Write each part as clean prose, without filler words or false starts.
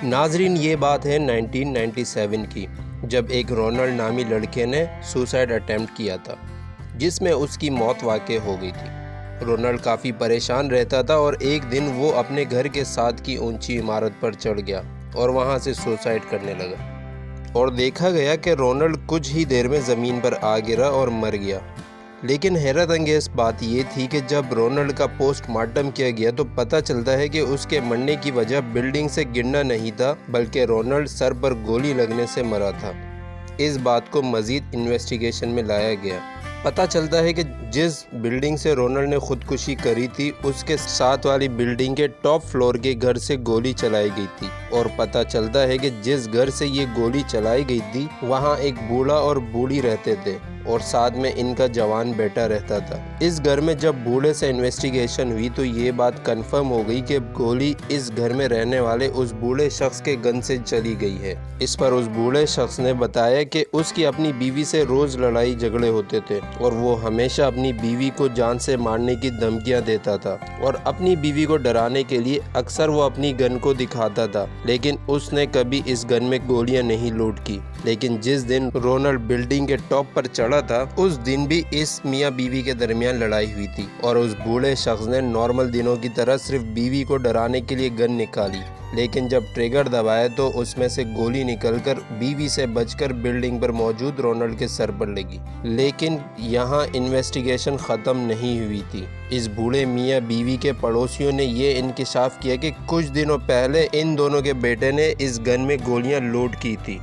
ناظرین، یہ بات ہے 1997 کی، جب ایک رونلڈ نامی لڑکے نے سوسائیڈ اٹیمپٹ کیا تھا، جس میں اس کی موت واقع ہو گئی تھی۔ رونلڈ کافی پریشان رہتا تھا اور ایک دن وہ اپنے گھر کے ساتھ کی اونچی عمارت پر چڑھ گیا اور وہاں سے سوسائیڈ کرنے لگا، اور دیکھا گیا کہ رونلڈ کچھ ہی دیر میں زمین پر آ گرا اور مر گیا۔ لیکن حیرت انگیز بات یہ تھی کہ جب رونلڈ کا پوسٹ مارٹم کیا گیا تو پتہ چلتا ہے کہ اس کے مرنے کی وجہ بلڈنگ سے گرنا نہیں تھا، بلکہ رونلڈ سر پر گولی لگنے سے مرا تھا۔ اس بات کو مزید انویسٹیگیشن میں لایا گیا۔ پتہ چلتا ہے کہ جس بلڈنگ سے رونلڈ نے خودکشی کری تھی، اس کے ساتھ والی بلڈنگ کے ٹاپ فلور کے گھر سے گولی چلائی گئی تھی، اور پتہ چلتا ہے کہ جس گھر سے یہ گولی چلائی گئی تھی وہاں ایک بوڑھا اور بوڑھی رہتے تھے، اور ساتھ میں ان کا جوان بیٹا رہتا تھا۔ اس گھر میں جب بوڑھے سے انویسٹیگیشن ہوئی تو یہ بات کنفرم ہو گئی کہ گولی اس گھر میں رہنے والے اس بوڑھے شخص کے گن سے چلی گئی ہے۔ اس پر اس بوڑھے شخص نے بتایا کہ اس کی اپنی بیوی سے روز لڑائی جھگڑے ہوتے تھے، اور وہ ہمیشہ اپنی بیوی کو جان سے مارنے کی دھمکیاں دیتا تھا، اور اپنی بیوی کو ڈرانے کے لیے اکثر وہ اپنی گن کو دکھاتا تھا، لیکن اس نے کبھی اس گن میں گولیاں نہیں لوڈ کی۔ لیکن جس دن رونلڈ بلڈنگ کے ٹاپ پر چڑھا تھا، اس دن بھی اس میاں بیوی کے درمیان لڑائی ہوئی تھی، اور اس بوڑھے شخص نے نارمل دنوں کی طرح صرف بیوی کو ڈرانے کے لیے گن نکالی، لیکن جب ٹریگر دبایا تو اس میں سے گولی نکل کر بیوی سے بچ کر بلڈنگ پر موجود رونلڈ کے سر پر لگی۔ لیکن یہاں انویسٹیگیشن ختم نہیں ہوئی تھی۔ اس بوڑھے میاں بیوی کے پڑوسیوں نے یہ انکشاف کیا کہ کچھ دنوں پہلے ان دونوں کے بیٹے نے اس گن میں گولیاں لوڈ کی تھی،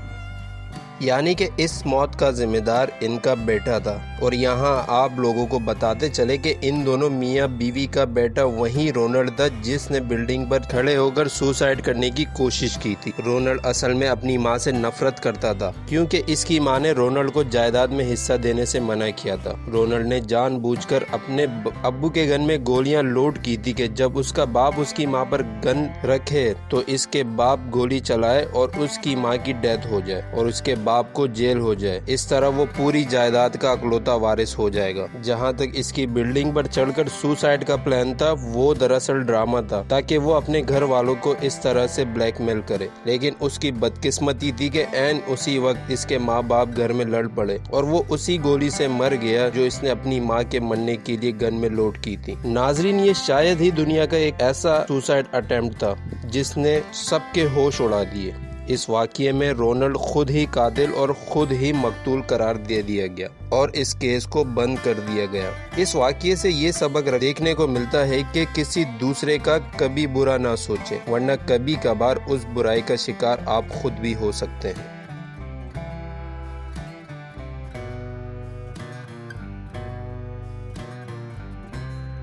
یعنی کہ اس موت کا ذمہ دار ان کا بیٹا تھا۔ اور یہاں آپ لوگوں کو بتاتے چلے کہ ان دونوں میاں بیوی کا بیٹا وہی رونلڈ تھا جس نے بلڈنگ پر کھڑے ہو کر سوسائیڈ کرنے کی کوشش کی تھی۔ رونلڈ اصل میں اپنی ماں سے نفرت کرتا تھا، کیونکہ اس کی ماں نے رونلڈ کو جائیداد میں حصہ دینے سے منع کیا تھا۔ رونلڈ نے جان بوجھ کر اپنے ابو کے گن میں گولیاں لوڈ کی تھی کہ جب اس کا باپ اس کی ماں پر گن رکھے تو اس کے باپ گولی چلائے اور اس کی ماں کی ڈیتھ ہو جائے، اور اس کے باپ کو جیل ہو جائے۔ اس طرح وہ پوری جائیداد کا اکلوتا وارث ہو جائے گا۔ جہاں تک اس کی بلڈنگ پر چڑھ کر سوسائیڈ کا پلان تھا، وہ دراصل ڈرامہ تھا، تاکہ وہ اپنے گھر والوں کو اس طرح سے بلیک میل کرے۔ لیکن اس کی بدقسمتی تھی کہ عین اسی وقت اس کے ماں باپ گھر میں لڑ پڑے، اور وہ اسی گولی سے مر گیا جو اس نے اپنی ماں کے مرنے کے لیے گن میں لوڈ کی تھی۔ ناظرین، یہ شاید ہی دنیا کا ایک ایسا سوسائیڈ اٹیمپٹ تھا جس نے سب کے ہوش اڑا دیے۔ اس واقعے میں رونلڈ خود ہی قاتل اور خود ہی مقتول قرار دے دیا گیا، اور اس کیس کو بند کر دیا گیا۔ اس واقعے سے یہ سبق دیکھنے کو ملتا ہے کہ کسی دوسرے کا کبھی برا نہ سوچیں، ورنہ کبھی کبھار اس برائی کا شکار آپ خود بھی ہو سکتے ہیں۔